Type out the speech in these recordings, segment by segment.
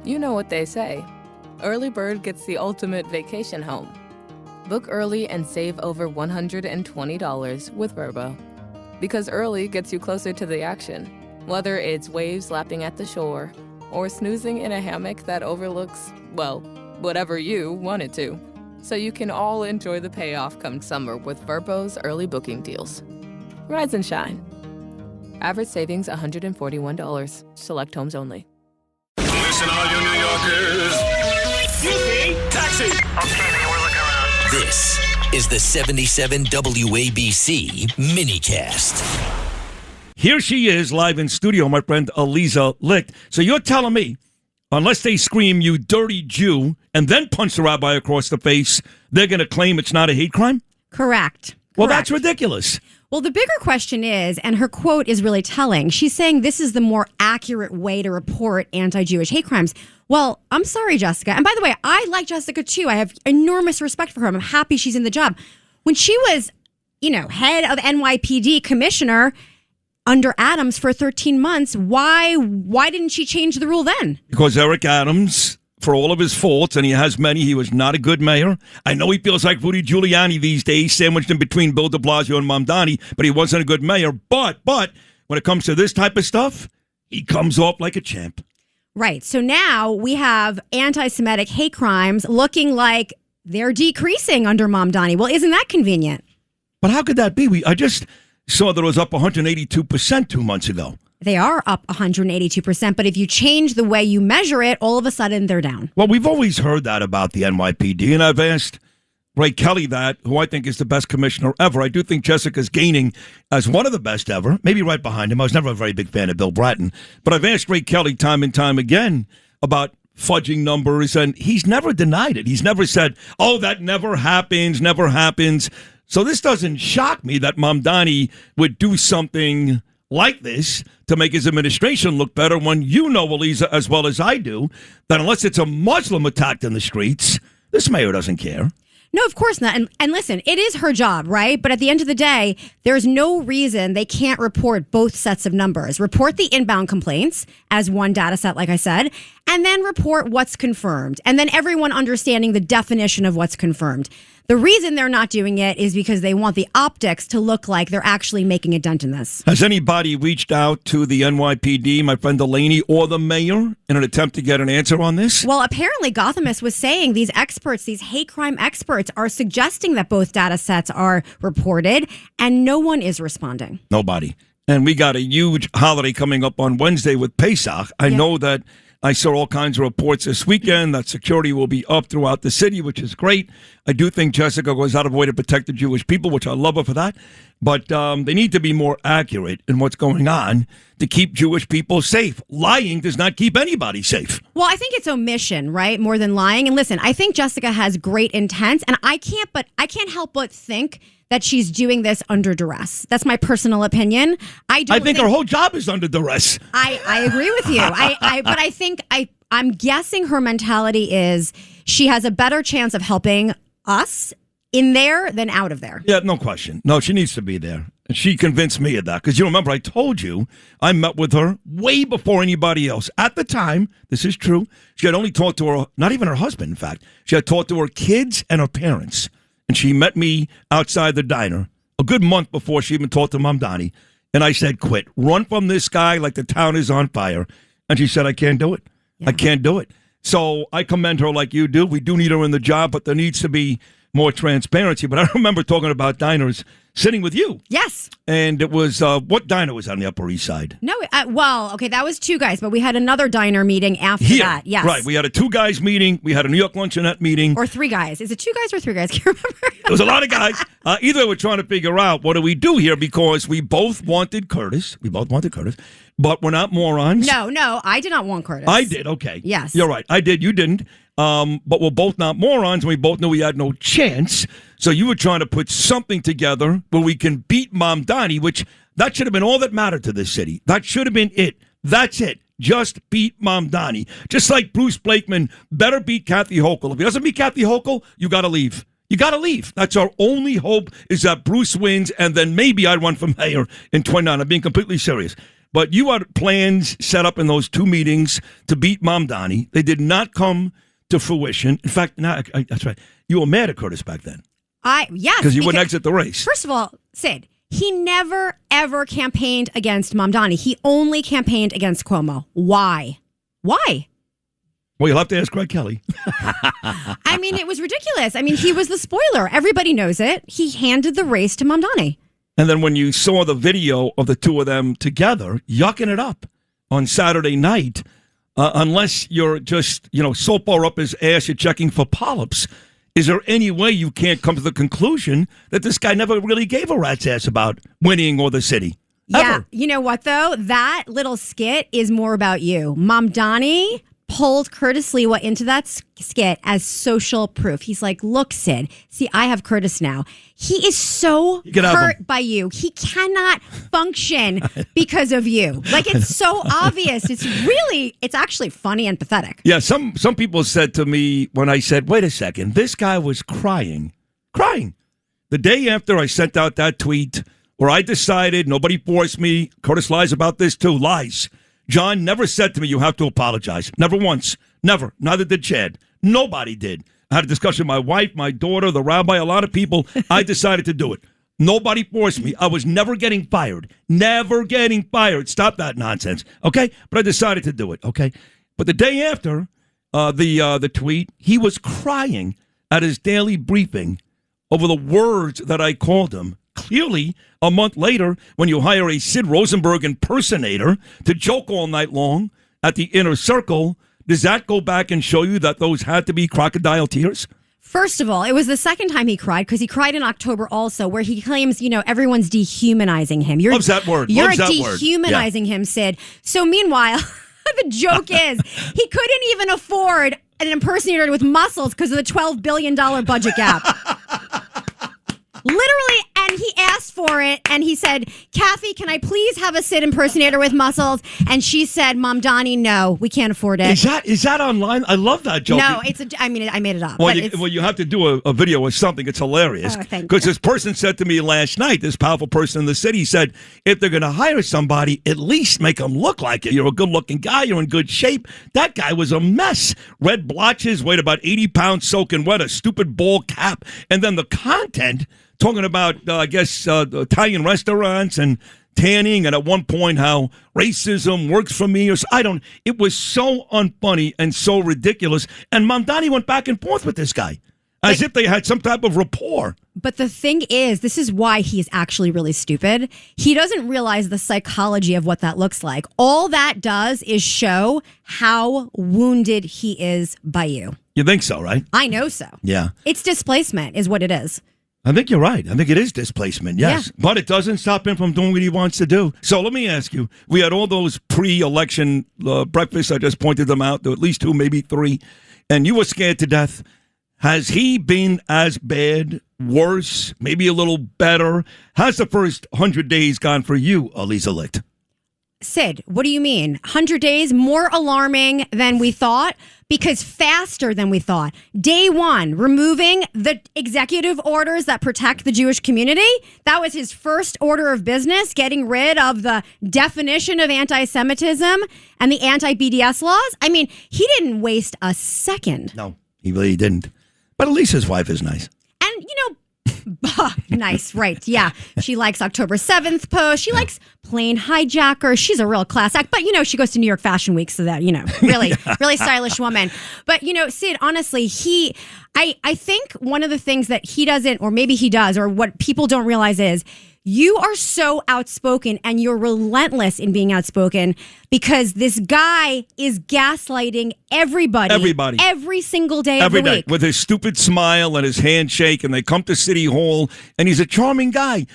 You know what they say. Early bird gets the ultimate vacation home. Book early and save over $120 with Vrbo. Because early gets you closer to the action, whether it's waves lapping at the shore or snoozing in a hammock that overlooks, well, whatever you want it to. So you can all enjoy the payoff come summer with Vrbo's early booking deals. Rise and shine. Average savings $141. Select homes only. Listen, all you New Yorkers. Excuse me. Taxi. Okay, man, we're looking around. This is the 77 WABC minicast. Here she is, live in studio, my friend Aliza Licht. So you're telling me, unless they scream, "you dirty Jew," and then punch the rabbi across the face, they're going to claim it's not a hate crime? Correct. Well, that's ridiculous. Well, the bigger question is, and her quote is really telling, she's saying this is the more accurate way to report anti-Jewish hate crimes. Well, I'm sorry, Jessica. And by the way, I like Jessica too. I have enormous respect for her. I'm happy she's in the job. When she was, head of NYPD commissioner under Adams for 13 months, why didn't she change the rule then? Because Eric Adams, for all of his faults, and he has many, he was not a good mayor. I know he feels like Rudy Giuliani these days, sandwiched in between Bill de Blasio and Mamdani, but he wasn't a good mayor. But when it comes to this type of stuff, he comes off like a champ. Right. So now we have anti-Semitic hate crimes looking like they're decreasing under Mamdani. Well, isn't that convenient? But how could that be? I just saw that it was up 182% 2 months ago. They are up 182%, but if you change the way you measure it, all of a sudden they're down. Well, we've always heard that about the NYPD, and I've asked Ray Kelly that, who I think is the best commissioner ever. I do think Jessica's gaining as one of the best ever, maybe right behind him. I was never a very big fan of Bill Bratton, but I've asked Ray Kelly time and time again about fudging numbers, and he's never denied it. He's never said, "Oh, that never happens, never happens." So this doesn't shock me that Mamdani would do something like this to make his administration look better when you know, Aliza, as well as I do, that unless it's a Muslim attacked in the streets, this mayor doesn't care. No, of course not. And listen, it is her job, right? But at the end of the day, there's no reason they can't report both sets of numbers. Report the inbound complaints as one data set, like I said, and then report what's confirmed. And then everyone understanding the definition of what's confirmed. The reason they're not doing it is because they want the optics to look like they're actually making a dent in this. Has anybody reached out to the NYPD, my friend Delaney, or the mayor in an attempt to get an answer on this? Well, apparently Gothamist was saying these experts, these hate crime experts, are suggesting that both data sets are reported, and no one is responding. Nobody. And we got a huge holiday coming up on Wednesday with Pesach. I know that I saw all kinds of reports this weekend that security will be up throughout the city, which is great. I do think Jessica goes out of her way to protect the Jewish people, which I love her for that. But they need to be more accurate in what's going on to keep Jewish people safe. Lying does not keep anybody safe. Well, I think it's omission, right? More than lying. And listen, I think Jessica has great intent, and I can't help but think that she's doing this under duress. That's my personal opinion. I think her whole job is under duress. I agree with you. But I think I'm guessing her mentality is she has a better chance of helping us in there than out of there. Yeah, no question. No, she needs to be there. And she convinced me of that. Because you remember, I told you, I met with her way before anybody else. At the time, this is true, she had only talked to her, not even her husband, in fact. She had talked to her kids and her parents. And she met me outside the diner a good month before she even talked to Mamdani. And I said, quit. Run from this guy like the town is on fire. And she said, I can't do it. Yeah. I can't do it. So I commend her like you do. We do need her in the job, but there needs to be more transparency. But I remember talking about diners sitting with you. Yes. And it was, what diner was on the Upper East Side? No, okay, that was two guys, but we had another diner meeting after that. Yes. Right, we had a two guys meeting. We had a New York Luncheonette meeting. Or three guys. Is it two guys or three guys? I can't remember. It was a lot of guys. Either we're trying to figure out what do we do here because we both wanted Curtis. But we're not morons. No, I did not want Curtis. I did, okay. Yes. You're right. I did, you didn't. But we're both not morons, and we both knew we had no chance. So you were trying to put something together where we can beat Mamdani, which that should have been all that mattered to this city. That should have been it. That's it. Just beat Mamdani. Just like Bruce Blakeman better beat Kathy Hochul. If he doesn't beat Kathy Hochul, you got to leave. You got to leave. That's our only hope is that Bruce wins, and then maybe I'd run for mayor in 29. I'm being completely serious. But you had plans set up in those 2 meetings to beat Mamdani. They did not come to fruition. In fact, that's right. You were mad at Curtis back then. Yes. Because you wouldn't exit the race. First of all, Sid, he never, ever campaigned against Mamdani. He only campaigned against Cuomo. Why? Well, you'll have to ask Greg Kelly. I mean, it was ridiculous. I mean, he was the spoiler. Everybody knows it. He handed the race to Mamdani. And then when you saw the video of the two of them together, yucking it up on Saturday night, unless you're just, so far up his ass you're checking for polyps, is there any way you can't come to the conclusion that this guy never really gave a rat's ass about winning or the city? Yeah. Ever. You know what, though? That little skit is more about you. Mamdani pulled Curtis Lewa into that skit as social proof. He's like, look, Sid, see, I have Curtis now. He is so hurt by you. He cannot function because of you. Like, it's so obvious. It's actually funny and pathetic. Yeah, some people said to me when I said, wait a second, this guy was crying. The day after I sent out that tweet where I decided, nobody forced me, Curtis lies about this too, lies. John never said to me, you have to apologize. Never once. Never. Neither did Chad. Nobody did. I had a discussion with my wife, my daughter, the rabbi, a lot of people. I decided to do it. Nobody forced me. I was never getting fired. Never getting fired. Stop that nonsense. Okay? But I decided to do it. Okay? But the day after the tweet, he was crying at his daily briefing over the words that I called him. Clearly, a month later, when you hire a Sid Rosenberg impersonator to joke all night long at the inner circle, does that go back and show you that those had to be crocodile tears? First of all, it was the second time he cried because he cried in October also, where he claims, everyone's dehumanizing him. Loves that word. You're Loves that dehumanizing him, Sid. So meanwhile, the joke is he couldn't even afford an impersonator with muscles because of the $12 billion budget gap. Literally, and he asked for it, and he said, Kathy, can I please have a Sid impersonator with muscles? And she said, Mamdani, no, we can't afford it. Is that online? I love that joke. No, I made it up. Well, you have to do a video or something. It's hilarious. Because this person said to me last night, this powerful person in the city said, if they're going to hire somebody, at least make them look like it. You're a good-looking guy. You're in good shape. That guy was a mess. Red blotches, weighed about 80 pounds, soaking wet, a stupid ball cap. And then the content... talking about, Italian restaurants and tanning, and at one point how racism works for me. It was so unfunny and so ridiculous. And Mamdani went back and forth with this guy as if they had some type of rapport. But the thing is, this is why he's actually really stupid. He doesn't realize the psychology of what that looks like. All that does is show how wounded he is by you. You think so, right? I know so. Yeah. It's displacement is what it is. I think you're right. I think it is displacement, yes. Yeah. But it doesn't stop him from doing what he wants to do. So let me ask you, we had all those pre-election breakfasts. I just pointed them out. There were at least 2, maybe 3. And you were scared to death. Has he been as bad, worse, maybe a little better? How's the first 100 days gone for you, Aliza Licht? Sid, what do you mean? 100 days, more alarming than we thought, because faster than we thought. Day 1, removing the executive orders that protect the Jewish community. That was his first order of business, getting rid of the definition of anti-Semitism and the anti-BDS laws. I mean, he didn't waste a second. No, he really didn't. But at least his wife is nice. And, nice, right. Yeah. She likes October 7th post. She likes Plane Hijacker. She's a real class act. But, she goes to New York Fashion Week, so that, really stylish woman. But, Sid, honestly, I think one of the things that he doesn't, or maybe he does, or what people don't realize is, you are so outspoken and you're relentless in being outspoken because this guy is gaslighting everybody. Every single day of the week. With his stupid smile and his handshake, and they come to City Hall, and he's a charming guy.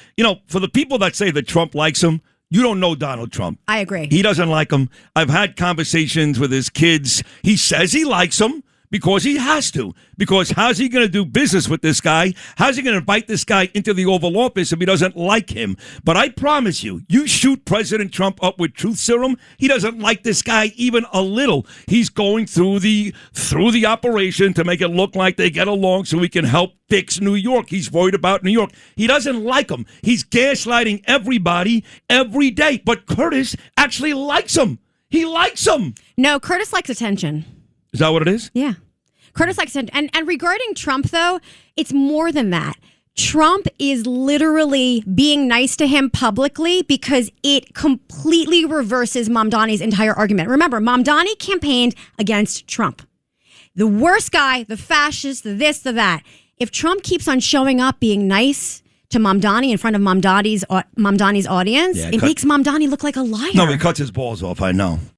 For the people that say that Trump likes him, you don't know Donald Trump. I agree. He doesn't like him. I've had conversations with his kids. He says he likes him. Because he has to. Because how's he going to do business with this guy? How's he going to invite this guy into the Oval Office if he doesn't like him? But I promise you, you shoot President Trump up with truth serum, he doesn't like this guy even a little. He's going through the operation to make it look like they get along so he can help fix New York. He's worried about New York. He doesn't like him. He's gaslighting everybody every day. But Curtis actually likes him. He likes him. No, Curtis likes attention. Is that what it is? Yeah. Curtis likes attention. And regarding Trump, though, it's more than that. Trump is literally being nice to him publicly because it completely reverses Mamdani's entire argument. Remember, Mamdani campaigned against Trump. The worst guy, the fascist, the this, the that. If Trump keeps on showing up being nice to Mamdani in front of Mamdani's audience, it makes Mamdani look like a liar. No, he cuts his balls off, I know.